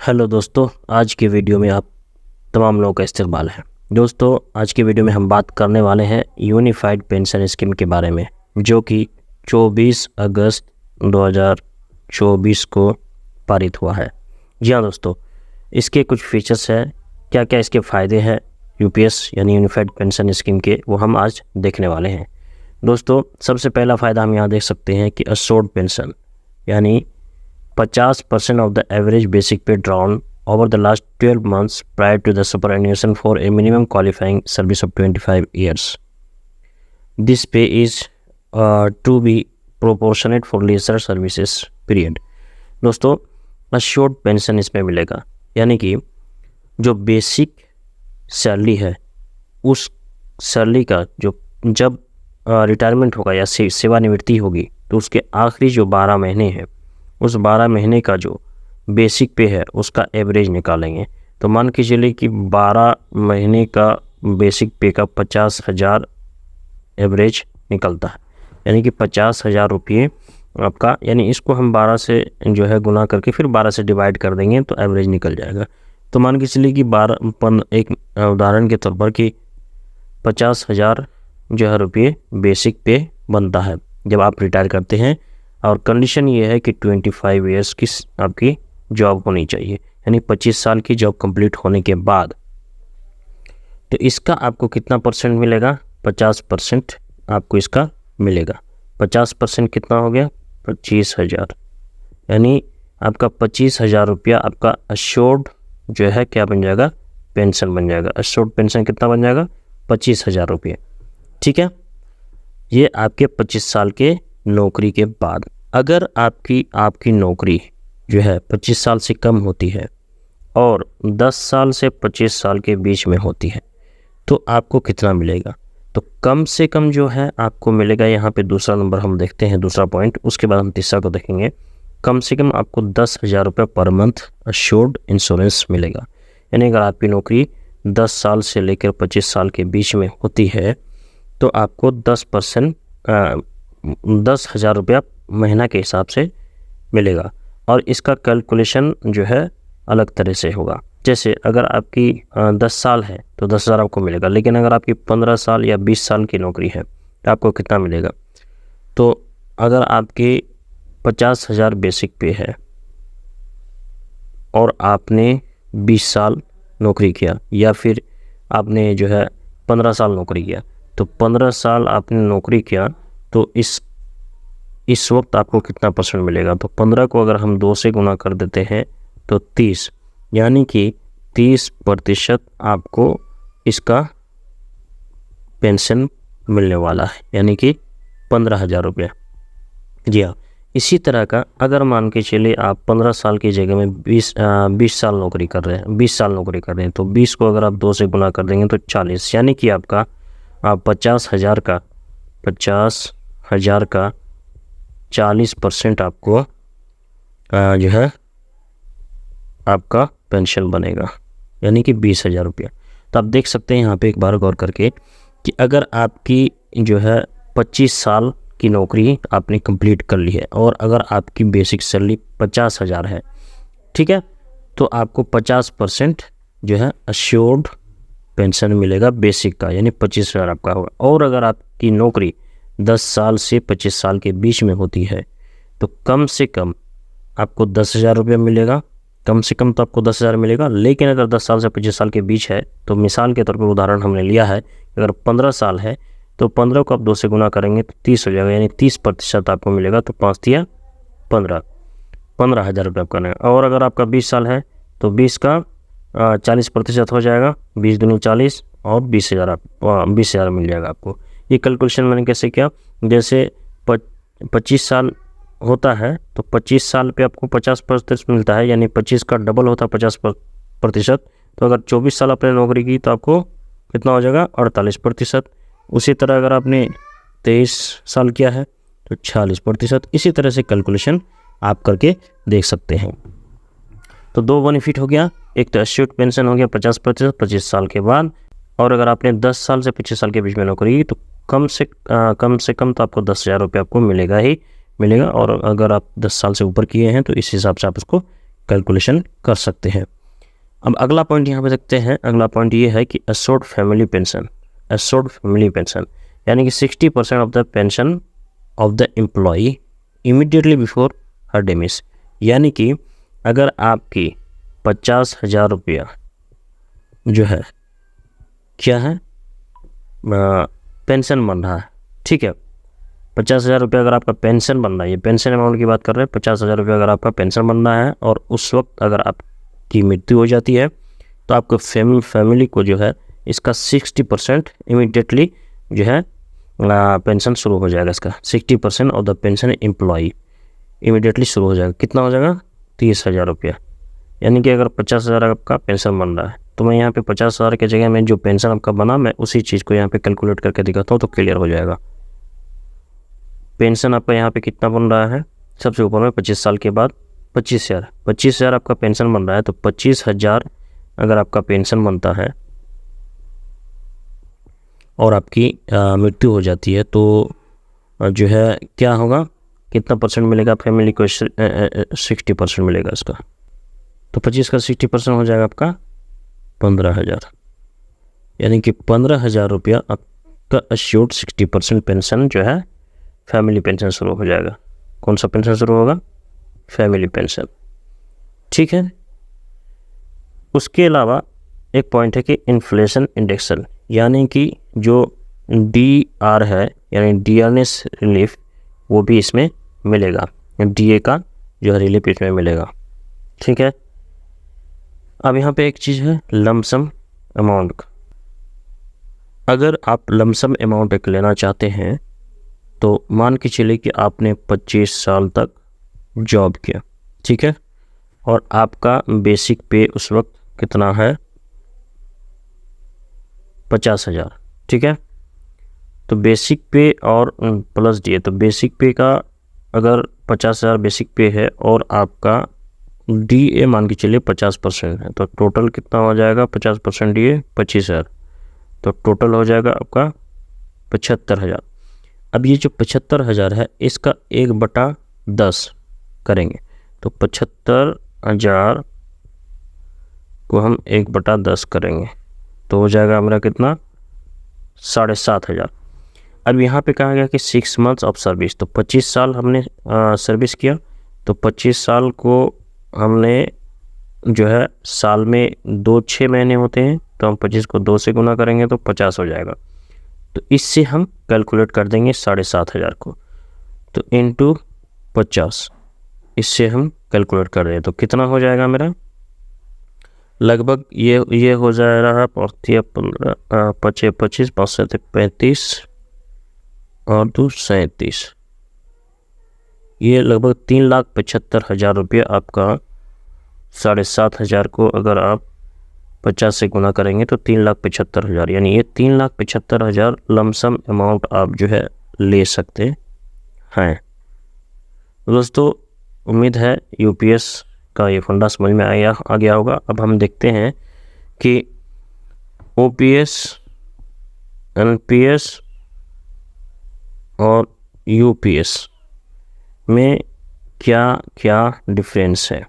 Hello दोस्तों, आज के वीडियो में आप तमाम लोगों का इस्तकबाल है। दोस्तों, आज की वीडियो में हम बात करने वाले हैं यूनिफाइड पेंशन स्कीम के बारे में, जो कि 24 अगस्त 2024 को पारित हुआ है। जी हाँ दोस्तों, इसके कुछ फीचर्स हैं, क्या क्या इसके फ़ायदे हैं यूपीएस यानी यूनिफाइड पेंशन स्कीम के, वो हम आज देखने वाले हैं। दोस्तों, सबसे पहला फ़ायदा हम यहाँ देख सकते हैं कि अश्योर्ड पेंशन यानी 50% of the average basic pay drawn over the last 12 months prior to the superannuation for a minimum qualifying service of 25 years. This pay is to be proportionate for lesser services period. दोस्तों, assured pension इसमें मिलेगा, यानी कि जो basic salary है उस salary का जो जब रिटायरमेंट होगा या सेवानिवृत्ति होगी तो उसके आखिरी जो 12 महीने हैं उस 12 महीने का जो बेसिक पे है उसका एवरेज निकालेंगे। तो मान के चलिए कि 12 महीने का बेसिक पे का 50,000 एवरेज निकलता है, यानी कि 50,000 रुपये आपका, यानी इसको हम 12 से जो है गुना करके फिर 12 से डिवाइड कर देंगे तो एवरेज निकल जाएगा। तो मान के चलिए कि एक उदाहरण के तौर पर कि 50,000 जो है रुपये बेसिक पे बनता है जब आप रिटायर करते हैं, और कंडीशन ये है कि 25 इयर्स की आपकी जॉब होनी चाहिए, यानी 25 साल की जॉब कंप्लीट होने के बाद। तो इसका आपको कितना परसेंट मिलेगा? 50% आपको इसका मिलेगा। 50% कितना हो गया? 25,000, यानी आपका 25,000 रुपया आपका अश्योर्ड जो है क्या बन जाएगा? पेंशन बन जाएगा। अश्योर्ड पेंशन कितना बन जाएगा? 25,000 रुपये। ठीक है, ये आपके 25 साल के नौकरी के बाद। अगर आपकी नौकरी जो है 25 साल से कम होती है और 10 साल से 25 साल के बीच में होती है तो आपको कितना मिलेगा? तो कम से कम जो है आपको मिलेगा, यहाँ पे दूसरा नंबर हम देखते हैं, दूसरा पॉइंट, उसके बाद हम तीसरा को देखेंगे। कम से कम आपको 10,000 रुपये पर मंथ अश्योर्ड इंश्योरेंस मिलेगा, यानी अगर आपकी नौकरी 10 साल से लेकर 25 साल के बीच में होती है तो आपको 10,000 रुपया महीना के हिसाब से मिलेगा। और इसका कैलकुलेशन जो है अलग तरह से होगा। जैसे अगर आपकी 10 साल है तो 10,000 आपको मिलेगा, लेकिन अगर आपकी 15 साल या 20 साल की नौकरी है तो आपको कितना मिलेगा? तो अगर आपकी 50,000 बेसिक पे है और आपने 20 साल नौकरी किया, या फिर आपने जो है 15 साल नौकरी किया, तो 15 साल आपने नौकरी किया तो इस वक्त आपको कितना परसेंट मिलेगा? तो 15 को अगर हम 2 से गुना कर देते हैं तो 30, यानी कि 30% आपको इसका पेंशन मिलने वाला है, यानी कि 15,000 रुपया। जी हाँ, इसी तरह का अगर मान के चलिए आप 15 साल की जगह में 20 साल नौकरी कर रहे हैं, 20 साल नौकरी कर रहे हैं, तो 20 को अगर आप 2 से गुना कर देंगे तो 40, यानी कि आपका 50,000 का 40% आपको जो है आपका पेंशन बनेगा, यानी कि 20,000 रुपया। तो आप देख सकते हैं यहाँ पे एक बार गौर करके कि अगर आपकी जो है 25 साल की नौकरी आपने कंप्लीट कर ली है और अगर आपकी बेसिक सैलरी 50,000 है, ठीक है, तो आपको 50% जो है अश्योर्ड पेंशन मिलेगा बेसिक का, यानी 25,000 आपका होगा। और अगर आपकी नौकरी 10 साल से 25 साल के बीच में होती है तो कम से कम आपको 10,000 रुपये मिलेगा। कम से कम तो आपको 10,000 मिलेगा, लेकिन अगर 10 साल से 25 साल के बीच है तो मिसाल के तौर पर उदाहरण हमने लिया है, अगर 15 साल है तो 15 को आप 2 से गुना करेंगे तो 30 हो जाएगा, यानी 30% आपको मिलेगा। तो 5 तिया 15,000 रुपये आपका रहेगा। और अगर आपका 20 साल है तो 20 का 40% हो जाएगा, 20 दूनी 40 और 20,000 मिल जाएगा आपको। ये कैलकुलेशन मैंने कैसे किया? जैसे 25 साल होता है तो 25 साल पे आपको 50% मिलता है, यानी 25 का डबल होता है 50%। तो अगर 24 साल आपने नौकरी की तो आपको कितना हो जाएगा? 48%। उसी तरह अगर आपने 23 साल किया है तो 46%। इसी तरह से कैलकुलेशन आप करके देख सकते हैं। तो 2 बेनिफिट हो गया, एक तो अश्योर्ड पेंशन हो गया 50% 25 साल के बाद, और अगर आपने 10 साल से 25 साल के बीच में नौकरी की तो कम से कम तो आपको 10,000 रुपये आपको मिलेगा ही मिलेगा। और अगर आप 10 साल से ऊपर किए हैं तो इस हिसाब से आप उसको कैलकुलेशन कर सकते हैं। अब अगला पॉइंट यहाँ पे देखते हैं। अगला पॉइंट ये है कि assured family pension. Assured family pension यानी कि 60% of the pension of the employee immediately before her demise. यानी कि अगर आपकी 50,000 रुपया जो है क्या है पेंशन बन रहा है, ठीक है, 50,000 रुपया अगर आपका पेंशन बन रहा है, ये पेंशन अमाउंट की बात कर रहे हैं, 50,000 रुपया अगर आपका पेंशन बन रहा है और उस वक्त अगर आपकी मृत्यु हो जाती है तो आपको फैमिली को जो है इसका 60% इमीडिएटली जो है पेंशन शुरू हो जाएगा। इसका 60% of the pension employee immediately शुरू हो जाएगा। कितना हो जाएगा? 30,000 रुपया। यानी कि अगर 50,000 आपका पेंशन बन रहा है तो मैं यहाँ पे 50,000 की जगह में जो पेंशन आपका बना मैं उसी चीज़ को यहाँ पे कैलकुलेट करके दिखाता हूँ तो क्लियर हो जाएगा। पेंशन आपका यहाँ पे कितना बन रहा है? सबसे ऊपर में 25 साल के बाद 25,000 आपका पेंशन बन रहा है तो 25,000 अगर आपका पेंशन बनता है और आपकी मृत्यु हो जाती है तो जो है क्या होगा, कितना परसेंट मिलेगा फैमिली को? 60% मिलेगा इसका। तो 25 का 60% हो जाएगा आपका 15,000। यानी कि 15,000 रुपया आपका अश्योर्ड 60% पेंशन जो है फैमिली पेंशन शुरू हो जाएगा। कौन सा पेंशन शुरू होगा? फैमिली पेंशन, ठीक है। उसके अलावा एक पॉइंट है कि इन्फ्लेशन इंडेक्सन, यानी कि जो DR है यानी डियरनेस रिलीफ वो भी इसमें मिलेगा। DA का जो है रिलीफ इसमें मिलेगा, ठीक है। अब यहाँ पे एक चीज़ है लमसम अमाउंट का। अगर आप लमसम अमाउंट एक लेना चाहते हैं तो मान के चलिए कि आपने 25 साल तक जॉब किया, ठीक है, और आपका बेसिक पे उस वक्त कितना है? 50,000, ठीक है। तो बेसिक पे और प्लस DA, तो बेसिक पे का अगर 50,000 बेसिक पे है और आपका DA मान के चलिए 50% है तो टोटल कितना हो जाएगा? 50% DA 25,000, तो टोटल हो जाएगा आपका 75,000। अब ये जो 75,000 है इसका 1/10 करेंगे तो 75,000 को हम 1/10 करेंगे तो हो जाएगा हमारा कितना? 7,500। अब यहाँ पे कहा गया कि 6 मंथ्स ऑफ सर्विस, तो 25 साल हमने सर्विस किया तो 25 साल को हमने जो है साल में 6 महीने होते हैं तो हम 25 को 2 से गुना करेंगे तो 50 हो जाएगा। तो इससे हम कैलकुलेट कर देंगे 7,500 को, तो इंटू 50 इससे हम कैलकुलेट कर रहे हैं तो कितना हो जाएगा मेरा? लगभग ये हो जा रहा है 15 25 25 5 से 35 और 2 37, ये लगभग 3,75,000 रुपये आपका 7,500 को अगर आप 50 से गुना करेंगे तो 3,75,000, यानी ये 3,75,000 लमसम अमाउंट आप जो है ले सकते हैं। दोस्तों उम्मीद है UPS का ये फंडा समझ में आ गया होगा। अब हम देखते हैं कि OPS, NPS और UPS में क्या क्या डिफरेंस है।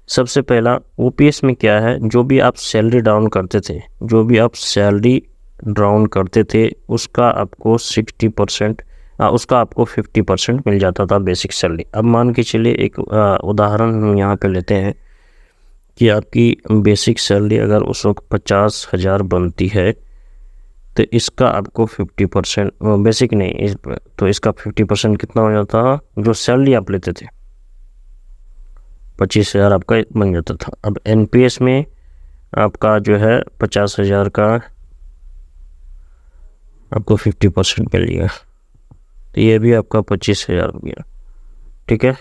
सबसे पहला OPS में क्या है, जो भी आप सैलरी डाउन करते थे उसका आपको 60%, उसका आपको 50% मिल जाता था बेसिक सैलरी। अब मान के चलिए एक उदाहरण हम यहाँ पे लेते हैं कि आपकी बेसिक सैलरी अगर उस वक्त 50,000 बनती है तो इसका आपको 50% बेसिक नहीं तो इसका 50% कितना हो जाता? जो सैलरी आप लेते थे 25,000 आपका बन जाता था। अब NPS में आपका जो है 50,000 का आपको 50% मिल गया तो ये भी आपका 25,000 हो गया, ठीक है।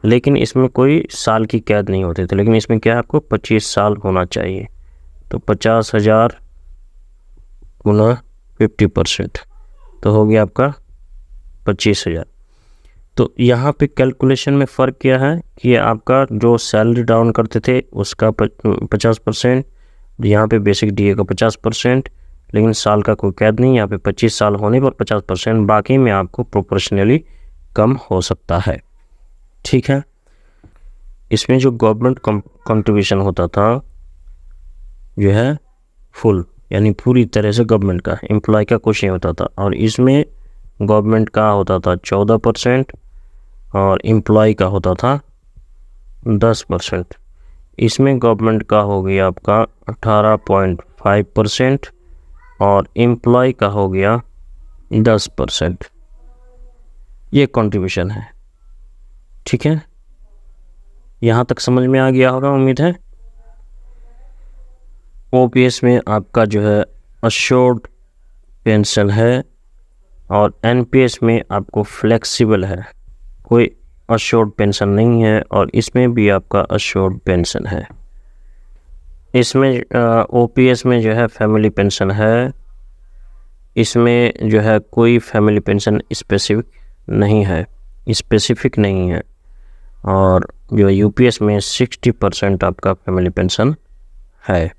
लेकिन इसमें कोई साल की कैद नहीं होती थी, लेकिन इसमें क्या है आपको 25 साल होना चाहिए तो 50,000 गुना 50% तो हो गया आपका 25,000। तो यहाँ पे कैलकुलेशन में फ़र्क क्या है कि आपका जो सैलरी डाउन करते थे उसका 50%, यहाँ पे बेसिक DA का 50%, लेकिन साल का कोई कैद नहीं, यहाँ पे 25 साल होने पर 50%, बाकी में आपको प्रोपोर्शनली कम हो सकता है, ठीक है। इसमें जो गवर्नमेंट कंट्रीब्यूशन होता था जो है फुल, यानी पूरी तरह से गवर्नमेंट का, एम्प्लॉय का कुछ नहीं होता था। और इसमें गवर्नमेंट का होता था 14% और एम्प्लॉय का होता था 10%। इसमें गवर्नमेंट का हो गया आपका 18.5% और एम्प्लॉय का हो गया 10%। ये कंट्रीब्यूशन है, ठीक है। यहाँ तक समझ में आ गया होगा उम्मीद है। ओपीएस में आपका जो है अश्योर्ड पेंशन है और एनपीएस में आपको फ्लेक्सिबल है, कोई अश्योर्ड पेंशन नहीं है। और इसमें भी आपका अश्योर्ड पेंशन है। इसमें ओपीएस में जो है फैमिली पेंशन है, इसमें जो है कोई फैमिली पेंशन स्पेसिफिक नहीं है। और जो यूपीएस में 60% आपका फैमिली पेंशन है।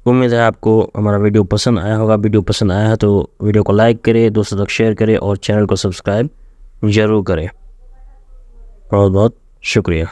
उम्मीद है आपको हमारा वीडियो पसंद आया होगा। वीडियो पसंद आया है तो वीडियो को लाइक करें, दोस्तों तक शेयर करें और चैनल को सब्सक्राइब ज़रूर करें। बहुत बहुत शुक्रिया।